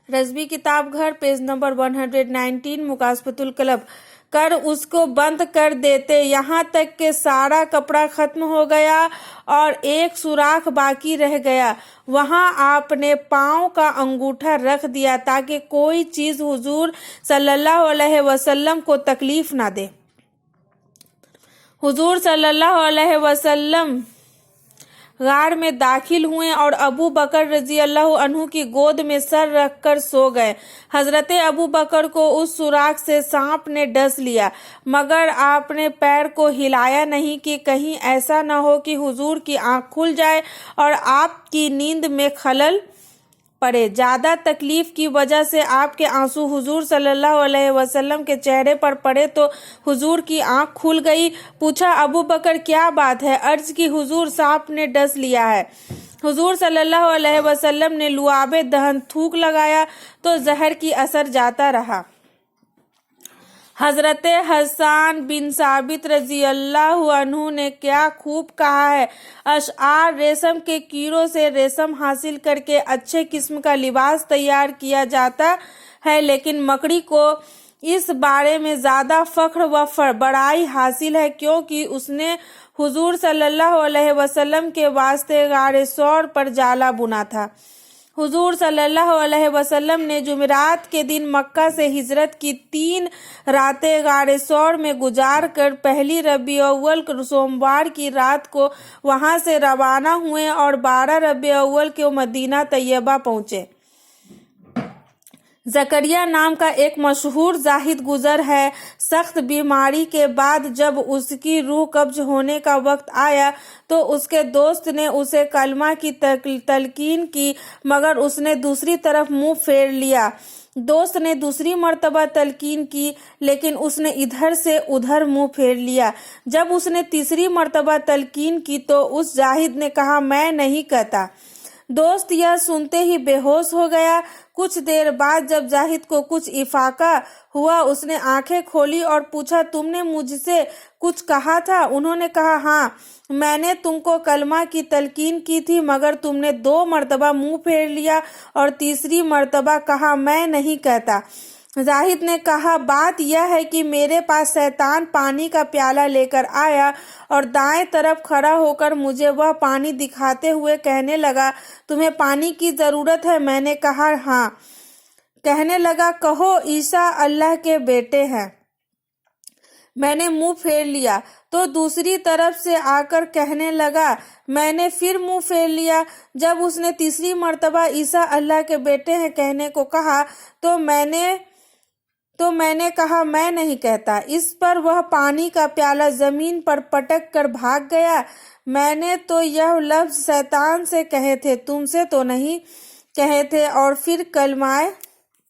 रज़वी किताब घर page number 119 मुकाशफतुल club कर उसको बंद कर देते, यहाँ तक कि सारा कपड़ा खत्म हो गया और एक सुराख बाकी रह गया। वहाँ आपने पाँव का अंगूठा रख दिया ताकि कोई चीज़ हुजूर सल्लल्लाहु अलैहि वसल्लम को तकलीफ ना दे। हुजूर सल्लल्लाहु अलैहि वसल्लम गार में दाखिल हुए और अबू बकर रजी अल्लाह अन्हु की गोद में सर रखकर सो गए। हजरत अबू बकर को उस सुराख से सांप ने डस लिया, मगर आपने पैर को हिलाया नहीं कि कहीं ऐसा न हो कि हुजूर की आंख खुल जाए और आपकी नींद में खलल पड़े। ज्यादा तकलीफ की वजह से आपके आंसू हुजूर सल्लल्लाहु अलैहि वसल्लम के चेहरे पर पड़े तो हुजूर की आंख खुल गई। पूछा, अबू बकर क्या बात है? अर्ज की, हुजूर सांप ने डस लिया है। हुजूर सल्लल्लाहु अलैहि वसल्लम ने लुआबे दहन थूक लगाया तो जहर की असर जाता रहा। हजरत हसन बिन साबित रजी अल्लाह अन्हु ने क्या खूब कहा है, अशआर रेशम के कीड़ों से रेशम हासिल करके अच्छे किस्म का लिबास तैयार किया जाता है, लेकिन मकड़ी को इस बारे में ज्यादा फख्र व बड़ाई हासिल है क्योंकि उसने हुजूर सल्लल्लाहु अलैहि वसल्लम के वास्ते गारे सौर पर जाला बुना था। हुजूर सल्लल्लाहु अलैहि वसल्लम ने जुमेरात के दिन मक्का से हिजरत की 3 रातें गारे सौर में गुजार कर पहली रबी अव्वल सोमवार की रात को वहां से रवाना हुए और 12 रबी अव्वल को मदीना तैयबा पहुंचे। जकरिया नाम का एक मशहूर जाहिद गुजर है। सख्त बीमारी के बाद जब उसकी रूह कब्ज होने का वक्त आया तो उसके दोस्त ने उसे कलमा की तलकीन की, मगर उसने दूसरी तरफ मुंह फेर लिया। दोस्त ने दूसरी मर्तबा तलकीन की, लेकिन उसने इधर से उधर मुंह फेर लिया। जब उसने तीसरी मर्तबा तलकीन की तो उस जाहिद ने कहा, मैं नहीं कहता। दोस्त यह सुनते ही बेहोश हो गया। कुछ देर बाद जब जाहिद को कुछ इफाका हुआ, उसने आंखें खोली और पूछा, तुमने मुझसे कुछ कहा था? उन्होंने कहा, हाँ, मैंने तुमको कलमा की तलकीन की थी, मगर तुमने 2 मर्तबा मुंह फेर लिया और तीसरी मर्तबा कहा, मैं नहीं कहता। जाहिद ने कहा, बात यह है कि मेरे पास शैतान पानी का प्याला लेकर आया और दाएं तरफ खड़ा होकर मुझे वह पानी दिखाते हुए कहने लगा, तुम्हें पानी की जरूरत है? मैंने कहा, हाँ। कहने लगा, कहो ईसा अल्लाह के बेटे हैं। मैंने मुंह फेर लिया तो दूसरी तरफ से आकर कहने लगा, मैंने फिर मुंह फेर लिया। जब उसने तीसरी मर्तबा ईसा अल्लाह के बेटे हैं कहने को कहा तो मैंने कहा, मैं नहीं कहता। इस पर वह पानी का प्याला जमीन पर पटक कर भाग गया। मैंने तो यह लफ्ज शैतान से कहे थे, तुमसे तो नहीं कहे थे। और फिर कलमाए